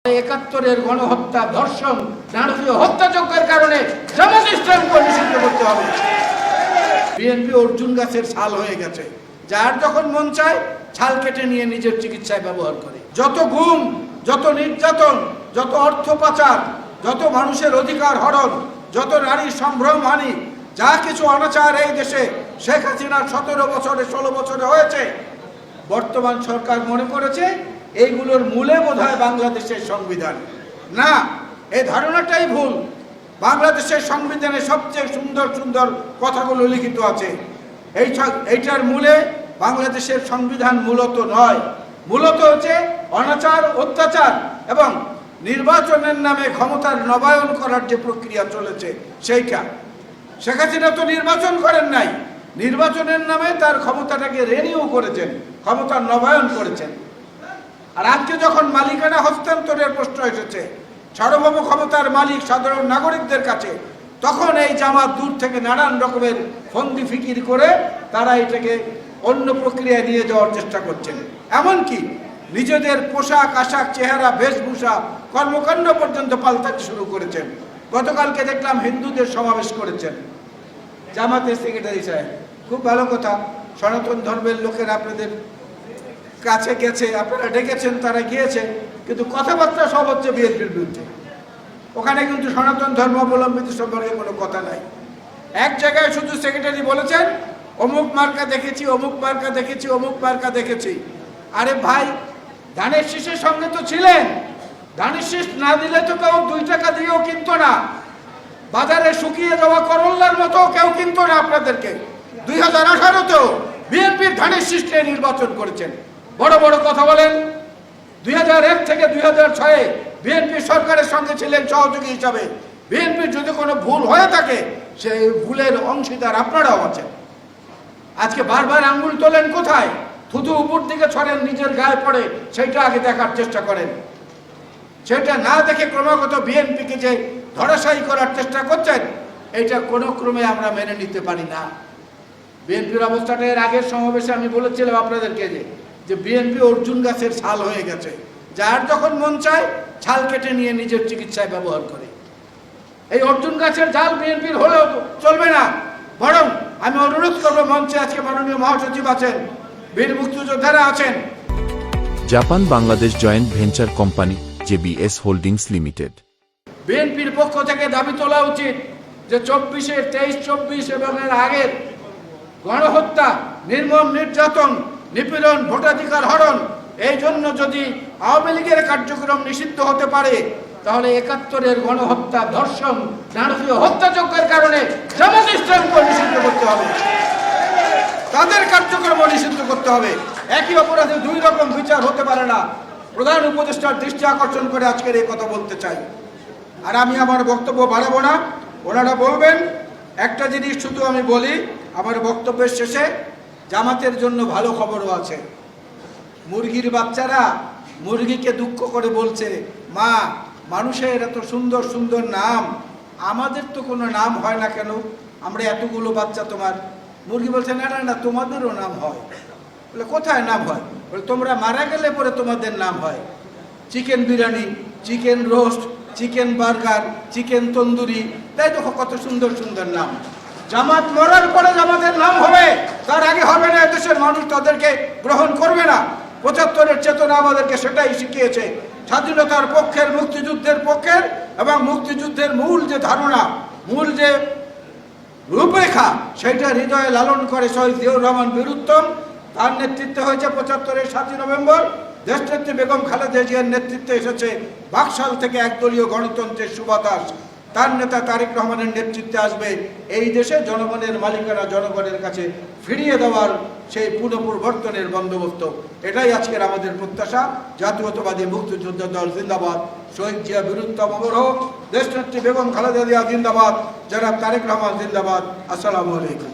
71-এর গণহত্যা, ধর্ষণ, নারকীয় হত্যাযজ্ঞের কারণে জামাত ইসলামকে নিষিদ্ধ করতে হবে। বিএনপি অর্জুন গাছের ছাল হয়ে গেছে, যার যখন মন চায় ছাল কেটে নিয়ে নিজের চিকিৎসায় ব্যবহার করে। যত গুম, যত নির্যাতন, যত অর্থ পাচার, যত মানুষের অধিকার হরণ, যত নারীর সম্ভ্রম হানি, যা কিছু অনাচার এই দেশে শেখ হাসিনার 17 বছরে 16 বছরে হয়েছে, বর্তমান সরকার মনে করেছে এইগুলোর মূলে বোধহয় বাংলাদেশের সংবিধান। না, এই ধারণাটাই ভুল। বাংলাদেশের সংবিধানে সবচেয়ে সুন্দর সুন্দর কথাগুলো লিখিত আছে। এইটার মূলে বাংলাদেশের সংবিধান মূলত নয়, মূলত হচ্ছে অনাচার, অত্যাচার এবং নির্বাচনের নামে ক্ষমতার নবায়ন করার যে প্রক্রিয়া চলেছে সেইটা। শেখ হাসিনা তো নির্বাচন করেন নাই, নির্বাচনের নামে তার ক্ষমতাটাকে রেনিউ করেছেন, ক্ষমতার নবায়ন করেছেন। আর আজকে যখন মালিকানা হস্তান্তরের প্রশ্ন এসেছে, সার্বভৌম ক্ষমতার মালিক সাধারণ নাগরিকদের কাছে, তখন এই জামাত দূর থেকে নানান রকমের ফন্দি ফিকির করে তারা এটাকে অন্য প্রক্রিয়ায় নিয়ে যাওয়ার চেষ্টা করছেন। এমনকি নিজেদের পোশাক আশাক, চেহারা, বেশভূষা, কর্মকাণ্ড পর্যন্ত পাল্টাতে শুরু করেছেন। গতকালকে দেখলাম হিন্দুদের সমাবেশ করেছেন জামাতের সেক্রেটারি সাহেব। খুব ভালো কথা, সনাতন ধর্মের লোকেরা আপনাদের কাছে গেছে, আপনারা ডেকেছেন, তারা গিয়েছে, কিন্তু কথাবার্তা সব হচ্ছে বিএনপির বিরুদ্ধে। ওখানে কিন্তু সনাতন ধর্মাবলম্বীদের সম্পর্কে কোনো কথা নাই। এক জায়গায় শুধু সেক্রেটারি বলেছেন অমুক মার্কা দেখেছি, অমুক মার্কা দেখেছি, অমুক মার্কা দেখেছি। আরে ভাই, ধানের শীষের সঙ্গে তো ছিলেন, ধানের শীষ না দিলে তো কেউ 2 টাকা দিয়েও কিনতো না, বাজারে শুকিয়ে যাওয়া করল্লার মতো কেউ কিনতো না আপনাদেরকে। 2018-তেও বিএনপির ধানের শীষ নিয়ে নির্বাচন করেছেন, বড় বড় কথা বলেন। 2001 থেকে 2006-এ বিএনপি সরকারের সঙ্গে ছিলেন সহযোগী হিসাবে। বিএনপির যদি কোনো ভুল হয়ে থাকে সেই ভুলের অংশীদার আপনারাও আছেন। আজকে বারবার আঙ্গুল তোলেন কোথায়? থুতু উপর দিকে ছড়েন, নিজের গায়ে পড়ে, সেইটা আগে দেখার চেষ্টা করেন। সেটা না দেখে ক্রমাগত বিএনপিকে যে ধরাশায়ী করার চেষ্টা করছেন, এটা কোনো ক্রমে আমরা মেনে নিতে পারি না। বিএনপির অবস্থাটা এর আগের সমাবেশে আমি বলেছিলাম আপনাদেরকে যে বিএনপি অর্জুন গাছের ছাল হয়ে গেছে, যার যখন মন চায় ছাল কেটে নিয়ে নিজের চিকিৎসায় ব্যবহার করে। এই অর্জুন গাছের জাল বিএনপির হলেও চলবে না। বরং আমি অনুরোধ করবো, মঞ্চে আজকে মাননীয় মহাসচিব আছেন, বীর মুক্তিযোদ্ধারা আছেন। Japan Bangladesh joint venture company JBS holdings limited, বিএনপির পক্ষ থেকে দাবি তোলা উচিত যে 24-এর 23-24 এবং এর আগের গণহত্যা, নির্মম নির্যাতন, নিপীড়ন, ভোটাধিকার হরণ, এই জন্য যদি আওয়ামী লীগের কার্যক্রম নিষিদ্ধ হতে পারে, তাহলে 71-এর গণহত্যা, ধর্ষণ, নারকীয় হত্যাযজ্ঞের কারণে জামাত ইসলামকে নিষিদ্ধ করতে হবে, তাদের কার্যক্রম নিষিদ্ধ করতে হবে। একই অপরাধে 2 রকম বিচার হতে পারে না। প্রধান উপদেষ্টার দৃষ্টি আকর্ষণ করে আজকের এই কথা বলতে চাই। আর আমি আমার বক্তব্য বাড়াবো না, ওনারা বলবেন। একটা জিনিস শুধু আমি বলি আমার বক্তব্যের শেষে, জামাতের জন্য ভালো খবরও আছে। মুরগির বাচ্চারা মুরগিকে দুঃখ করে বলছে, মা, মানুষের এত সুন্দর সুন্দর নাম, আমাদের তো কোনো নাম হয় না কেন? আমরা এতগুলো বাচ্চা তোমার। মুরগি বলছে, না না না, তোমাদেরও নাম হয়। বলে, কোথায় নাম হয়? বলে, তোমরা মারা গেলে পরে তোমাদের নাম হয়। Chicken biryani, chicken roast, chicken burger, chicken tandoori, তাই দেখো কত সুন্দর সুন্দর নাম। জামাত মরার পরে জামাতের নাম হবে, তার আগে হবে না। দেশের মানুষ তাদেরকে গ্রহণ করবে না। 75-এর চেতনা আমাদেরকে সেটাই শিখিয়েছে। স্বাধীনতার পক্ষের, মুক্তিযুদ্ধের পক্ষের এবং মুক্তিযুদ্ধের মূল যে ধারণা, মূল যে রূপরেখা, সেটা হৃদয়ে লালন করে শহীদ জিয়াউর রহমান বীর উত্তম। তার নেতৃত্বে হয়েছে 75-এর 7ই নভেম্বর। দেশনেত্রী বেগম খালেদা জিয়ার নেতৃত্বে এসেছে বাকশাল থেকে একদলীয় গণতন্ত্রের সুবাতাস। তার নেতা তারেক রহমানের নেতৃত্বে আসবে এই দেশে জনগণের মালিকানা জনগণের কাছে ফিরিয়ে দেওয়ার সেই পুনঃপ্রবর্তনের বন্দোবস্ত। এটাই আজকের আমাদের প্রত্যাশা। জাতীয়তাবাদী মুক্তিযোদ্ধা দল জিন্দাবাদ, শহীদ জিয়া বীর উত্তম অমর হোক, দেশনেত্রী বেগম খালেদা জিয়া জিন্দাবাদ, জনাব তারেক রহমান জিন্দাবাদ। আসসালামু আলাইকুম।